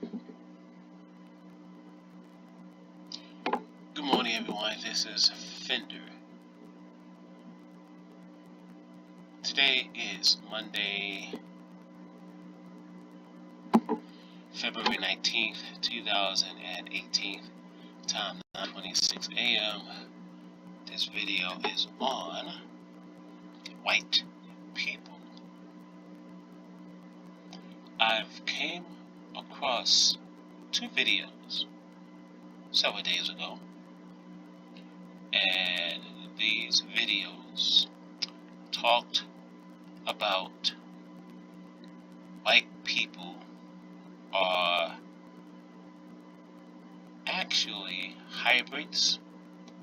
Good morning, everyone. This is Fender. Today is Monday, February 19th, 2018. Time 9:26 a.m. This video is on white people. I've came across two videos several days ago, and these videos talked about white people are actually hybrids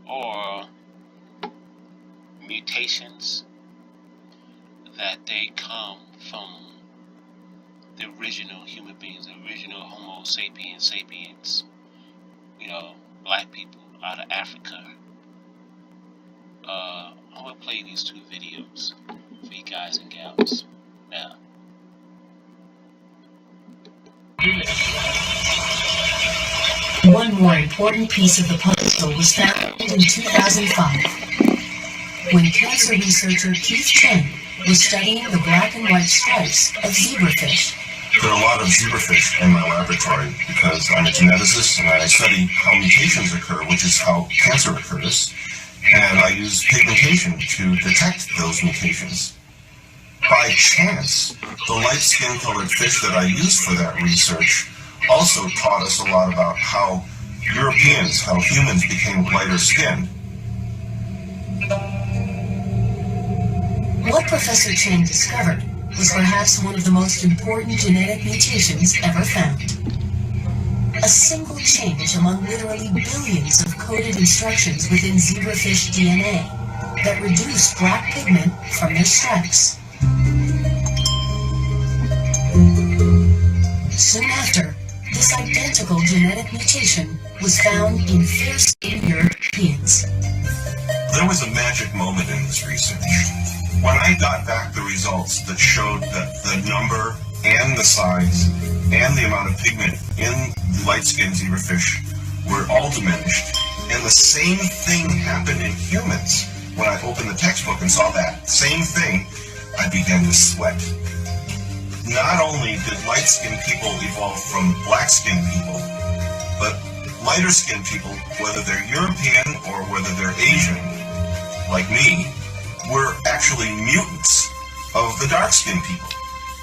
or mutations, that they come from the original human beings, the original Homo sapiens, black people out of Africa. I'm going to play these two videos for you guys and gals now. One more important piece of the puzzle was found in 2005, when cancer researcher Keith Chen was studying the black and white stripes of zebrafish. There are a lot of zebrafish in my laboratory because I'm a geneticist and I study how mutations occur, which is how cancer occurs, and I use pigmentation to detect those mutations. By chance, the light skin-colored fish that I used for that research also taught us a lot about how Europeans, how humans became lighter skinned. What Professor Chen discovered was perhaps one of the most important genetic mutations ever found. A single change among literally billions of coded instructions within zebrafish DNA that reduced black pigment from their stripes. Soon after, this identical genetic mutation was found in fair-skinned Europeans. There was a magic moment in this research. When I got back the results that showed that the number and the size and the amount of pigment in the light-skinned zebrafish were all diminished, and the same thing happened in humans. When I opened the textbook and saw that same thing, I began to sweat. Not only did light-skinned people evolve from black-skinned people, but lighter-skinned people, whether they're European or whether they're Asian, like me, were actually mutants of the dark-skinned people.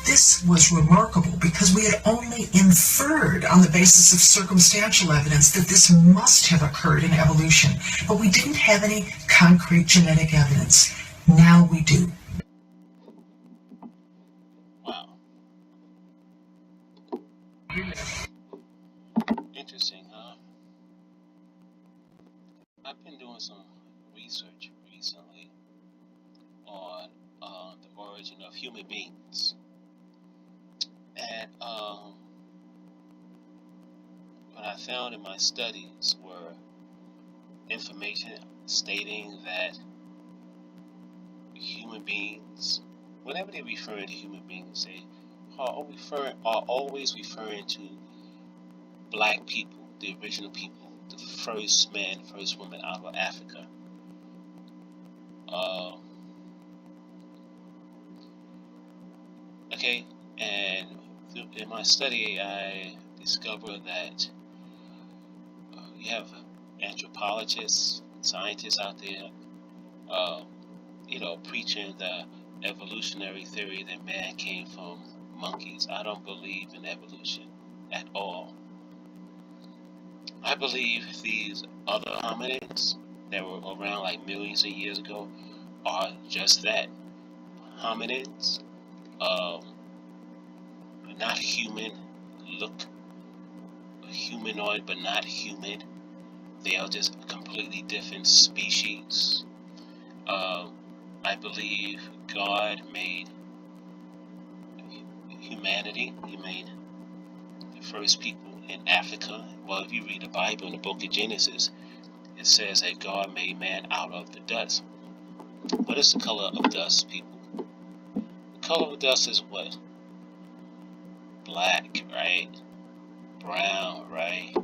This was remarkable because we had only inferred on the basis of circumstantial evidence that this must have occurred in evolution, but we didn't have any concrete genetic evidence. Now we do. Wow. Interesting, huh? I've been doing some research recently on the origin of human beings. And what I found in my studies were information stating that human beings, whenever they refer to human beings, they are always referring to black people, the original people, the first man, first woman out of Africa. Okay, and in my study, I discovered that you have anthropologists, scientists out there, preaching the evolutionary theory that man came from monkeys. I don't believe in evolution at all. I believe these other hominids that were around like millions of years ago are just that, hominids. Not human, look humanoid but not human. They are just a completely different species. I believe God made humanity. He made the first people in Africa. Well, if you read the Bible in the book of Genesis, it says that God made man out of the dust. What is the color of dust, people? The color of dust is what? Black, right? brown, right?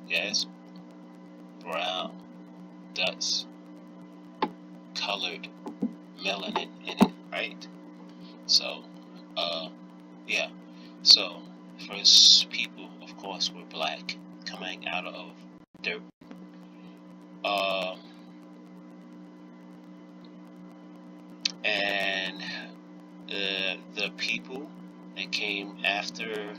Yes, brown dust, colored melanin in it, right? So, yeah. So, first people, of course, were black, coming out of dirt. And the people that came after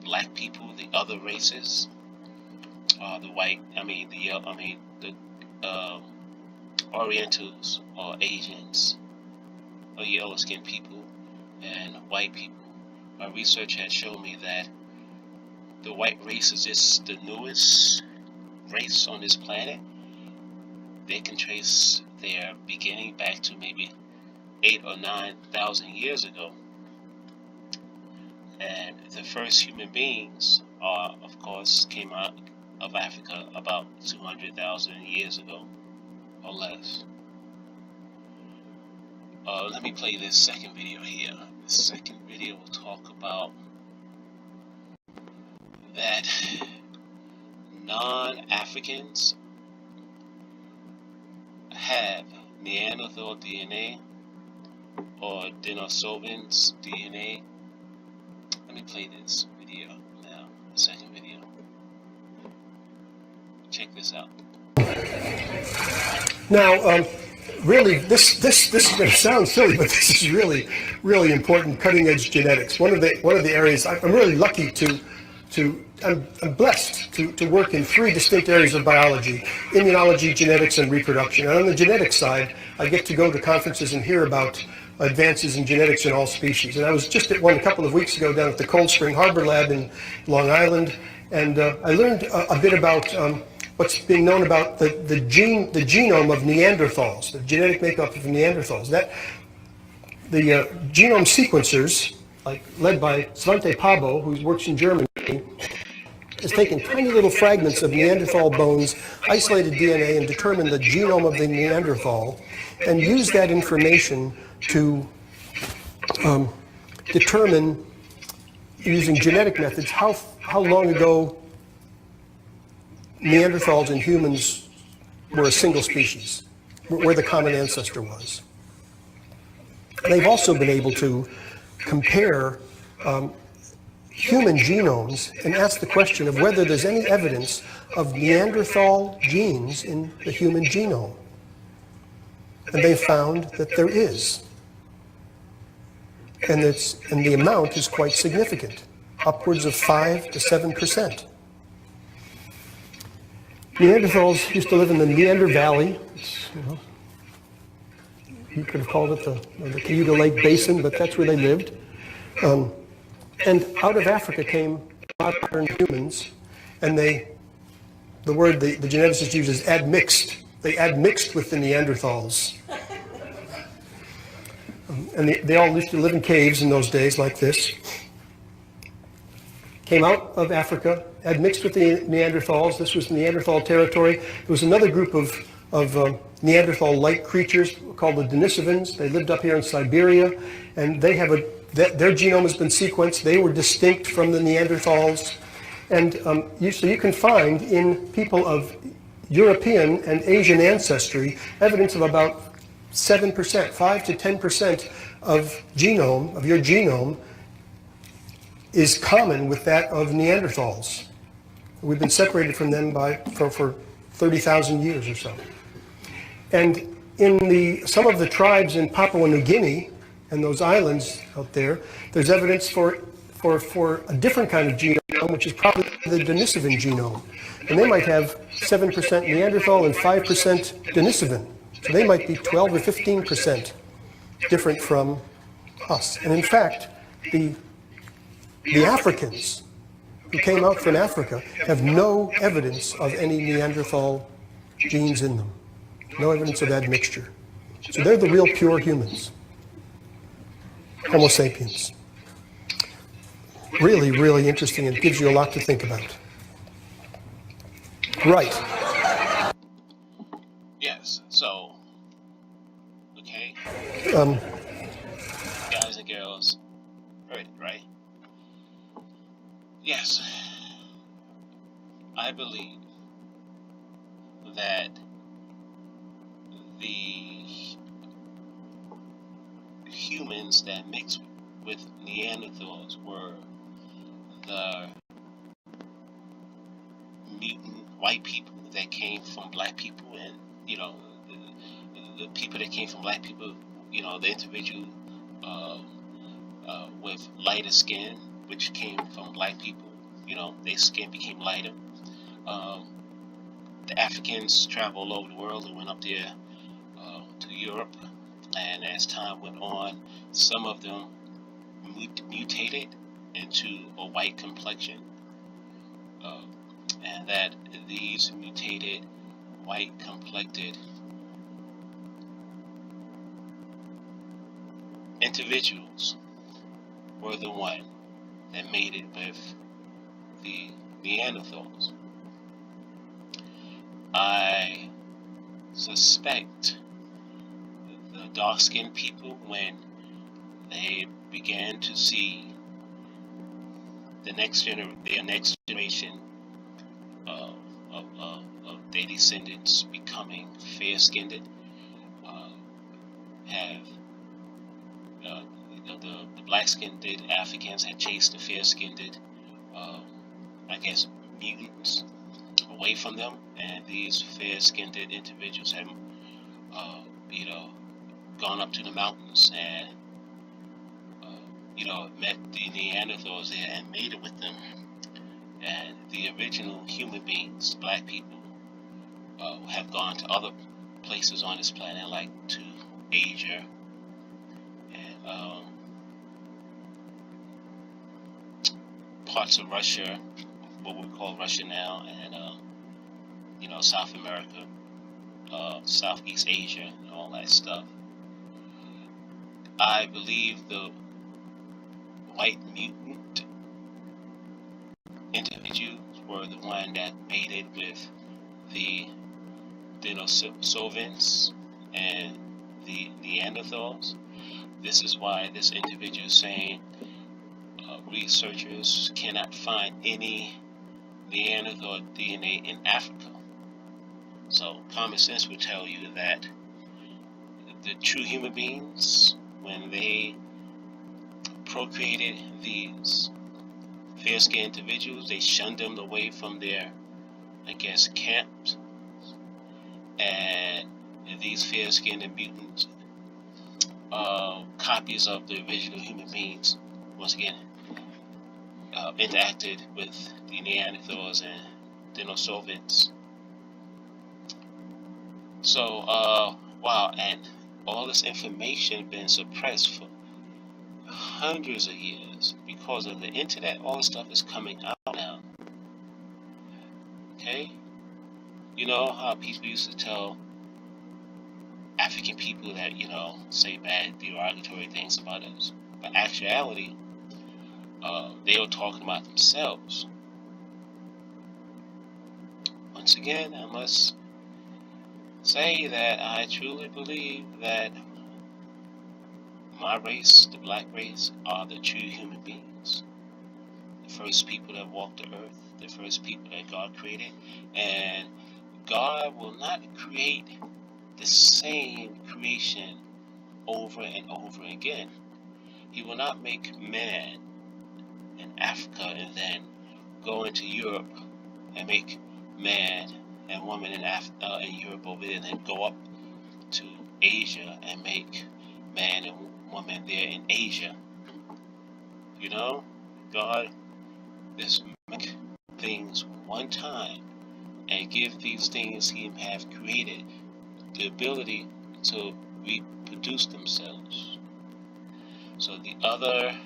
black people, the other races, the white, the Orientals or Asians or yellow-skinned people and white people. My research has shown me that the white race is just the newest race on this planet. They can trace their beginning back to maybe 8,000 or 9,000 years ago. And the first human beings of course, came out of Africa about 200,000 years ago or less. Let me play this second video here. The second video will talk about that non-Africans have Neanderthal DNA or Denisovans DNA. Let me play this video now, the second video. Check this out. Now, really, this is going to sound silly, but this is really, really important cutting-edge genetics. One of the areas I'm really lucky I'm blessed to work in three distinct areas of biology: immunology, genetics, and reproduction. And on the genetics side, I get to go to conferences and hear about advances in genetics in all species. And I was just at one a couple of weeks ago down at the Cold Spring Harbor Lab in Long Island, and I learned a bit about what's being known about the genome of Neanderthals, the genetic makeup of Neanderthals. That the genome sequencers, led by Svante Pabo, who works in Germany, has taken tiny little fragments of Neanderthal bones, isolated DNA, and determined the genome of the Neanderthal, and used that information to determine, using genetic methods, how long ago Neanderthals and humans were a single species, where the common ancestor was. They've also been able to compare human genomes and ask the question of whether there's any evidence of Neanderthal genes in the human genome. And they found that there is. And the amount is quite significant, upwards of 5 to 7%. Neanderthals used to live in the Neander Valley. You could have called it the Cayuga Lake Basin, but that's where they lived. And out of Africa came modern humans, and the word the geneticist uses is admixed. They admixed with the Neanderthals. And they all used to live in caves in those days like this. Came out of Africa, admixed with the Neanderthals. This was Neanderthal territory. There was another group of Neanderthal-like creatures called the Denisovans. They lived up here in Siberia, and they have their genome has been sequenced. They were distinct from the Neanderthals. And so you can find in people of European and Asian ancestry evidence of about 7%, 5 to 10% of your genome is common with that of Neanderthals. We've been separated from them for 30,000 years or so. And in some of the tribes in Papua New Guinea and those islands out there, there's evidence for a different kind of genome, which is probably the Denisovan genome. And they might have 7% Neanderthal and 5% Denisovan. So they might be 12 or 15% different from us. And in fact, the Africans who came out from Africa have no evidence of any Neanderthal genes in them. No evidence of admixture. So they're the real pure humans. Homo sapiens. Really, really interesting, and it gives you a lot to think about. Right. Yes, so, okay. Guys and girls, Yes, I believe that the humans that mixed with Neanderthals were the mutant white people that came from black people, and the people that came from black people, the individual with lighter skin, which came from black people, their skin became lighter. Um, the Africans traveled all over the world and went up there to Europe, and as time went on, some of them mutated into a white complexion, uh, and that these mutated white complected individuals were the one that made it with the Neanderthals. I suspect the dark-skinned people, when they began to see their next generation of their descendants becoming fair-skinned, have the black-skinned Africans had chased the fair-skinned, mutants away from them, and these fair-skinned individuals have, gone up to the mountains and, met the Neanderthals there and made it with them. And the original human beings, black people, have gone to other places on this planet, like to Asia and parts of Russia, what we call Russia now, and South America, Southeast Asia, and all that stuff. I believe the white mutant individuals were the one that made it with the Denisovans and the Neanderthals. This is why this individual is saying researchers cannot find any Neanderthal DNA in Africa. So common sense would tell you that the true human beings, when they procreated these fair-skinned individuals, they shunned them away from their, camps, and these fair-skinned and mutant copies of the original human beings, once again, interacted with the Neanderthals and Denisovans. So, wow, and all this information been suppressed for hundreds of years because of the internet. All this stuff is coming out now. Okay? You know how people used to tell African people that, say bad, derogatory things about us. But actuality, they were talking about themselves. Once again, I must say that I truly believe that my race, the black race, are the true human beings. The first people that walked the earth, the first people that God created. And God will not create the same creation over and over again. He will not make man in Africa and then go into Europe and make man and woman in Europe over there, and then go up to Asia and make man and woman there in Asia. God just make things one time and give these things He have created the ability to reproduce themselves. So the other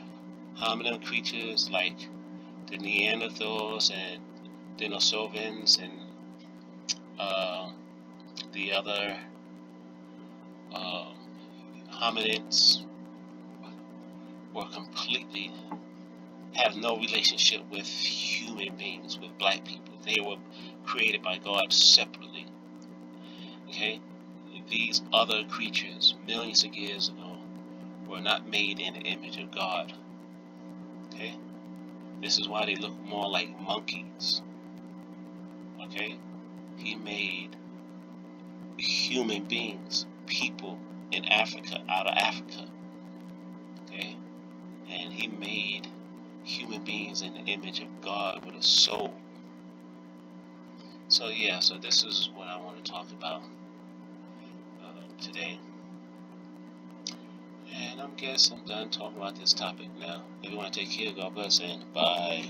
hominid creatures like the Neanderthals and Denisovans and the other hominids were completely have no relationship with human beings, with black people. They were created by God separately. Okay? These other creatures, millions of years ago, were not made in the image of God. Okay? This is why they look more like monkeys. Okay? He made human beings, people in Africa, out of Africa. Okay? And he made human beings in the image of God with a soul. So yeah, so this is what I want to talk about today. And I guess I'm done talking about this topic now. Everyone take care, God bless, and bye.